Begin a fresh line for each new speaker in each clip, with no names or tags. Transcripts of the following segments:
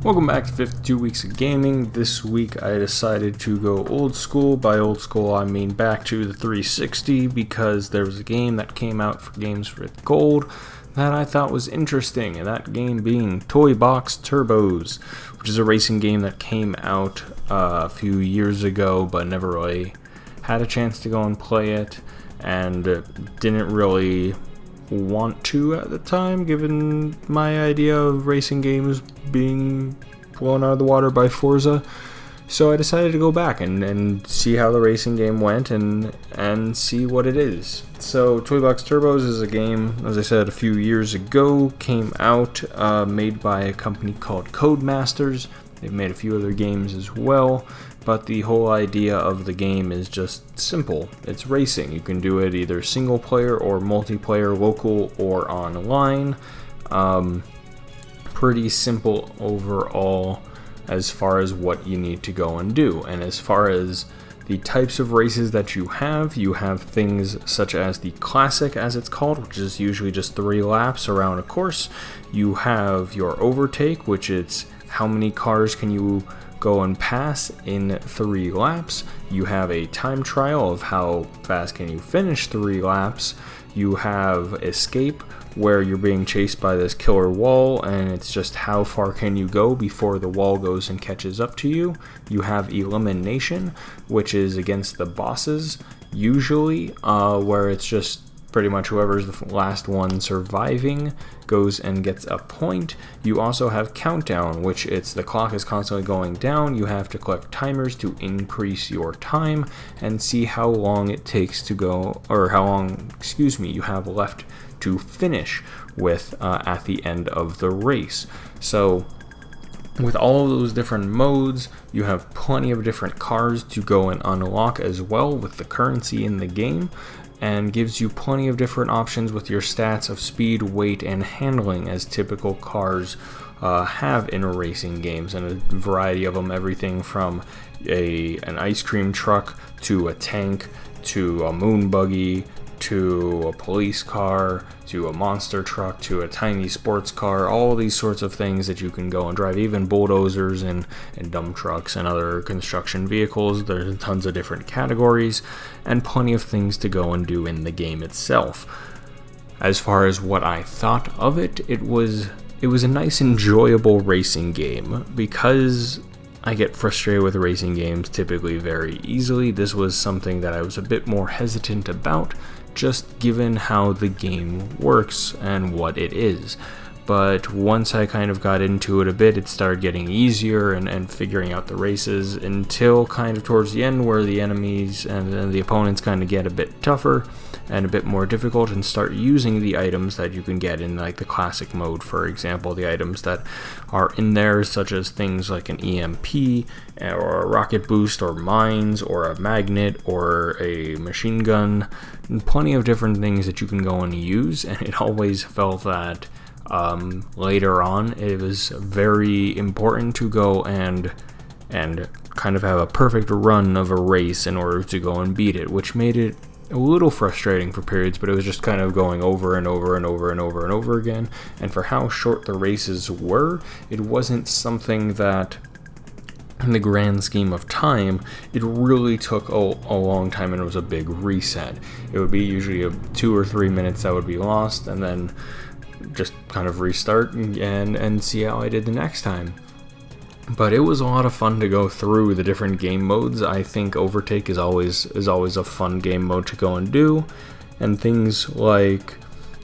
Welcome back to 52 Weeks of Gaming. This week I decided to go old school. By old school I mean back to the 360 because there was a game that came out for Games with Gold that I thought was interesting, and that game being Toybox Turbos, which is a racing game that came out a few years ago but never really had a chance to go and play it, and didn't really want to at the time, given my idea of racing games being blown out of the water by Forza. So I decided to go back and see how the racing game went and see what it is. So Toybox Turbos is a game, as I said, a few years ago, came out, made by a company called Codemasters. They've made a few other games as well, but the whole idea of the game is just simple. It's racing. You can do it either single player or multiplayer, local or online. Pretty simple overall as far as what you need to go and do. And as far as the types of races that you have things such as the classic, as it's called, which is usually just 3 laps around a course. You have your overtake, which is how many cars can you go and pass in 3 laps. You have a time trial of how fast can you finish 3 laps. You have escape, where you're being chased by this killer wall, and it's just how far can you go before the wall goes and catches up to you. You have elimination, which is against the bosses, usually, where it's just pretty much whoever's the last one surviving goes and gets a point. You also have countdown, which it's the clock is constantly going down. You have to collect timers to increase your time and see how long it takes to go, or how long, you have left to finish with at the end of the race. So with all of those different modes, you have plenty of different cars to go and unlock as well with the currency in the game, and gives you plenty of different options with your stats of speed, weight, and handling, as typical cars have in racing games, and a variety of them, everything from an ice cream truck to a tank to a moon buggy to a police car to a monster truck to a tiny sports car, all these sorts of things that you can go and drive, even bulldozers and dump trucks and other construction vehicles. There's tons of different categories and plenty of things to go and do in the game itself. As far as what I thought of it, it was a nice, enjoyable racing game. Because I get frustrated with racing games typically very easily, this was something that I was a bit more hesitant about, just given how the game works and what it is. But once I kind of got into it a bit, it started getting easier and figuring out the races, until kind of towards the end, where the enemies and the opponents kind of get a bit tougher and a bit more difficult, and start using the items that you can get in like the classic mode. For example, the items that are in there, such as things like an EMP or a rocket boost or mines or a magnet or a machine gun, and plenty of different things that you can go and use. And it always felt that later on it was very important to go and kind of have a perfect run of a race in order to go and beat it, which made it a little frustrating for periods, but it was just kind of going over and over and over and over and over again. And for how short the races were, it wasn't something that, in the grand scheme of time, it really took a long time, and it was a big reset. It would be usually 2 or 3 minutes that would be lost, and then just kind of restart and see how I did the next time. But it was a lot of fun to go through the different game modes. I think Overtake is always a fun game mode to go and do, and things like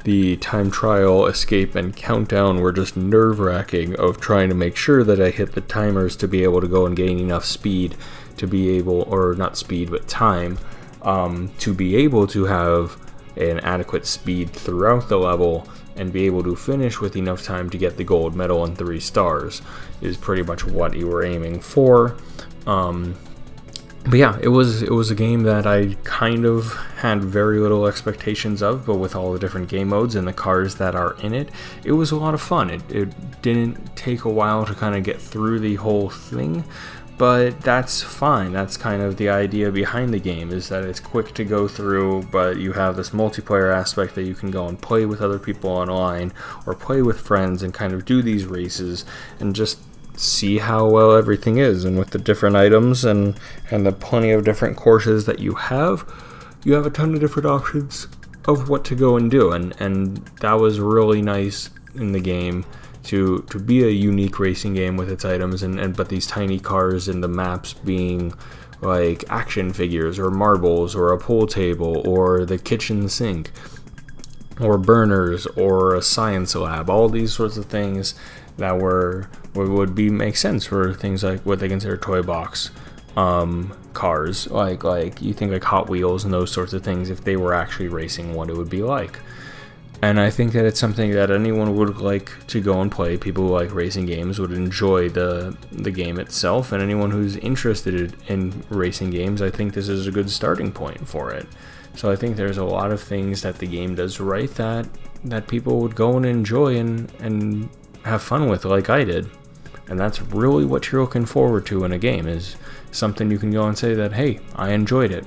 the time trial, escape, and countdown were just nerve-wracking, of trying to make sure that I hit the timers to be able to go and gain enough speed to be able, or not speed but time, to be able to have an adequate speed throughout the level and be able to finish with enough time to get the gold medal and 3 stars, is pretty much what you were aiming for. But yeah, it was a game that I kind of had very little expectations of, but with all the different game modes and the cars that are in it, it was a lot of fun. It didn't take a while to kind of get through the whole thing, but that's fine. That's kind of the idea behind the game, is that it's quick to go through, but you have this multiplayer aspect that you can go and play with other people online or play with friends and kind of do these races and just see how well everything is. And with the different items and the plenty of different courses that you have a ton of different options of what to go and do. And that was really nice in the game to be a unique racing game with its items, but these tiny cars and the maps being like action figures or marbles or a pool table or the kitchen sink or burners or a science lab, all these sorts of things that would make sense for things like what they consider toy box cars, like you think like Hot Wheels and those sorts of things. If they were actually racing, what it would be like. And I think that it's something that anyone would like to go and play. People who like racing games would enjoy the game itself, and anyone who's interested in racing games, I think this is a good starting point for it. So I think there's a lot of things that the game does right that people would go and enjoy and have fun with, like I did. And that's really what you're looking forward to in a game, is something you can go and say that, hey, I enjoyed it.